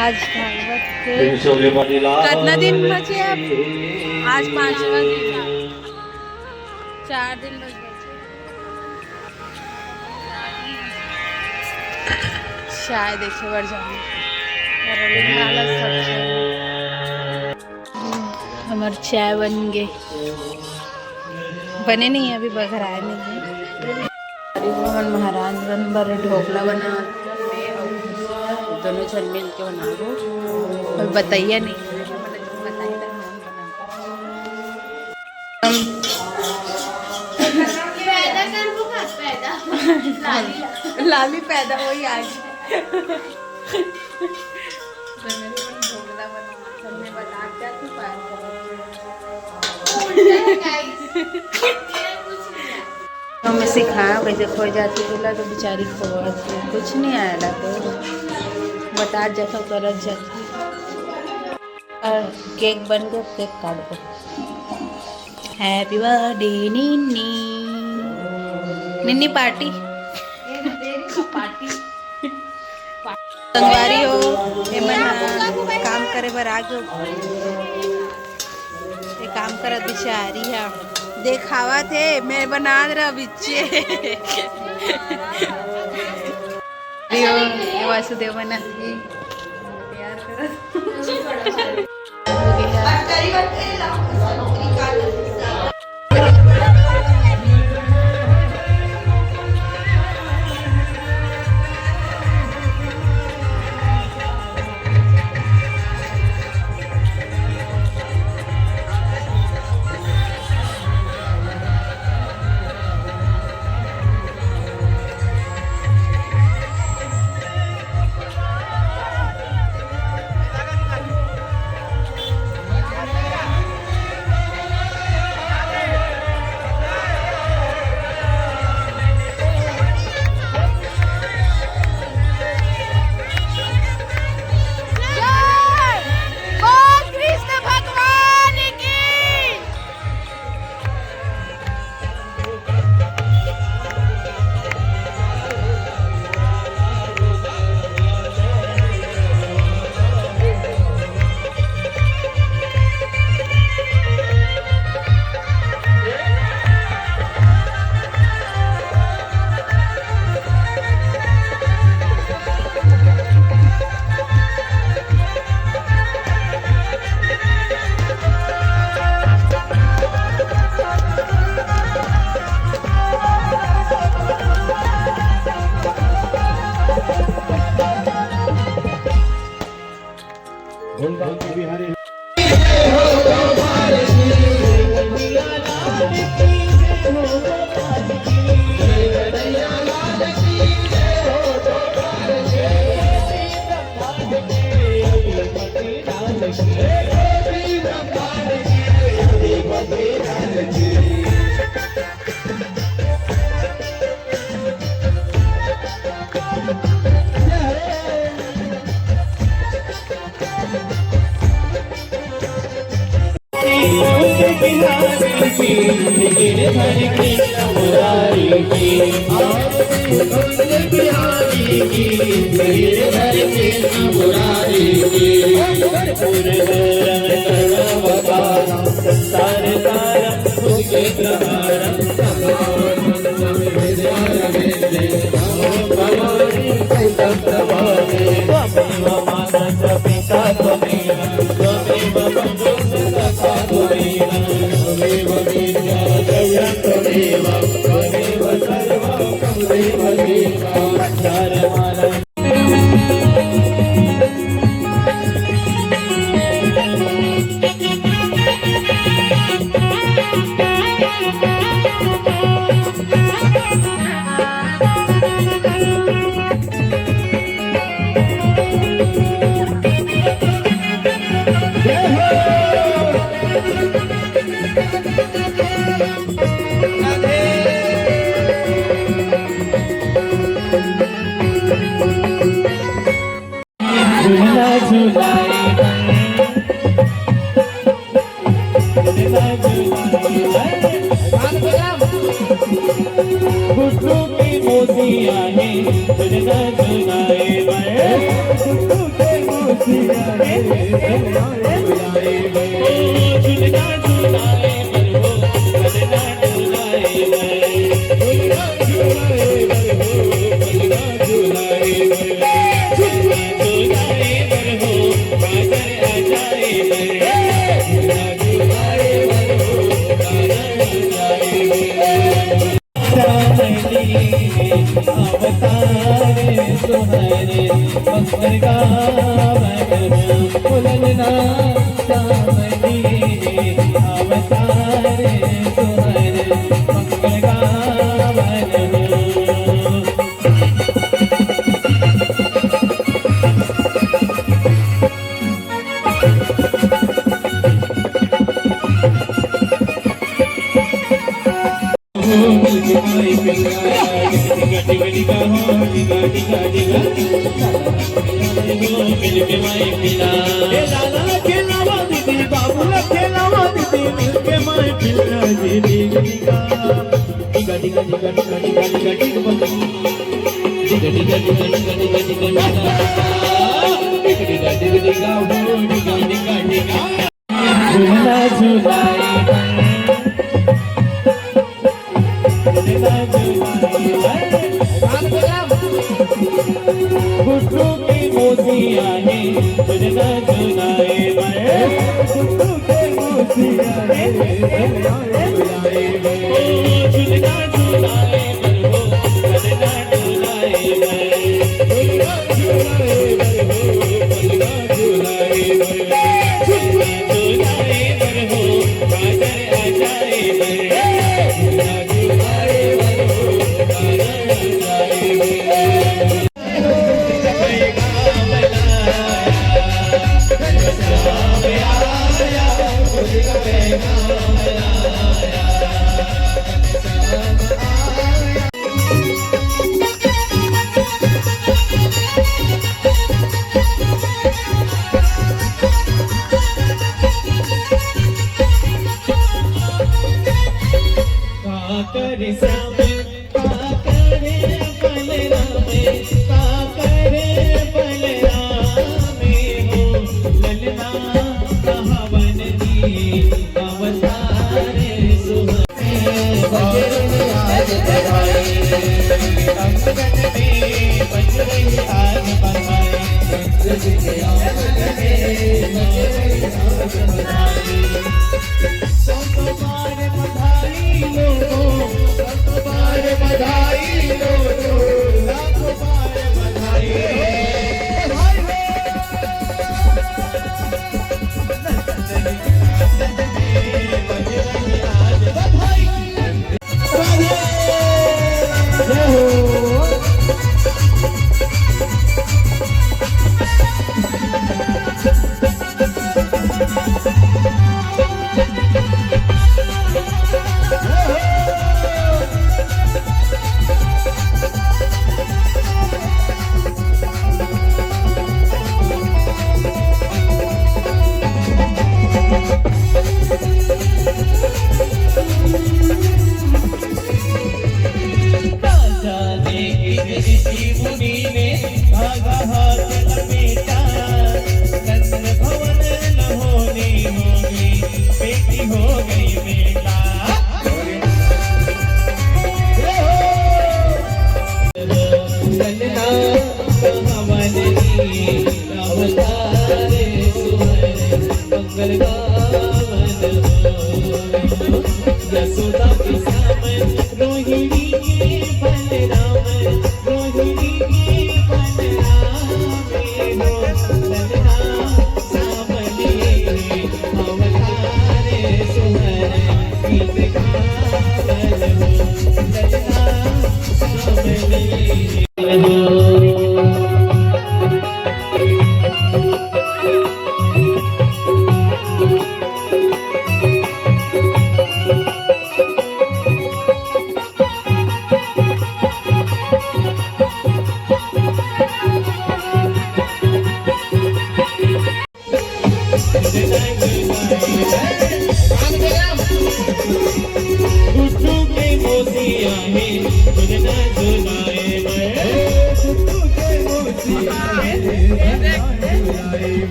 आज भागवत के कितना दिन बचे अब? आज 5वां दिन, 4 दिन बच बचे शायद। एक बार जाऊंगी हमारे चाय बन गए, बने नहीं अभी, बघर आए नहीं है। महाराज बन ढोकला बना, दोनों जन मिल के बना दो और बताइए नहीं लाली पैदा हुई आज। ढोकला बना बता क्या तू हमें सिखाया कैसे खो जाती बोला तो बेचारी खोती कुछ नहीं आया तो बता जैसा करत जाती। केक बन गया, केक काट दो। हैप्पी बर्थडे निन्नी, निन्नी पार्टी संगवारी हो काम करे बर आगे काम करत बिचारी है। देखावा थे मैं बना रहा बिच्चे वासुदेव बना थी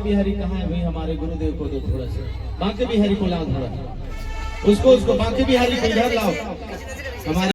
बिहारी कहाँ है भाई? हमारे गुरुदेव को दो थोड़ा सा बांके बिहारी को लाओ, थोड़ा उसको बांके बिहारी को इधर लाओ। हमारे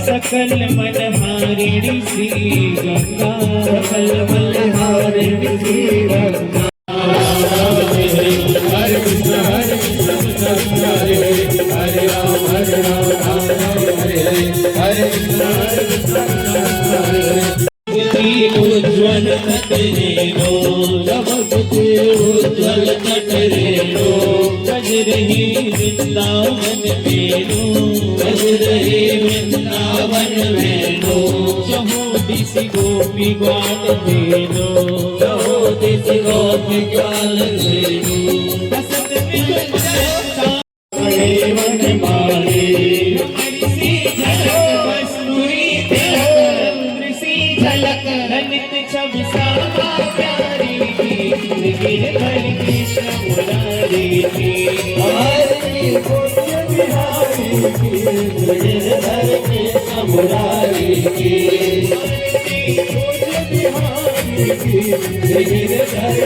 सकल मनहारिणी श्री गंगा, सकल मनहारिणी श्री गंगा। हरे कृष्ण हरे हरे राम राम हरे हरे, हरे कृष्ण उज्ज्वल तटरेनो, चमकते उज्ज्वल तटरेनो, बज रही वृंदावन मेनो, बज रही वृंदावन मेनो, चहुदिशि गोपी ग्वाल धेनो, चहुदिशि गोपी ग्वाल धेनो, रसत में वन माले, हरिसी झलक कस्तूरी तिलक, सी झलक ललित छवि सामा प्यारी की, गिरधर कृष्ण मुरारी की, आरती पूज्य बिहारी की, गिरधर कृष्ण मुरारी की, आरती पूज्य बिहारी की, गिरधर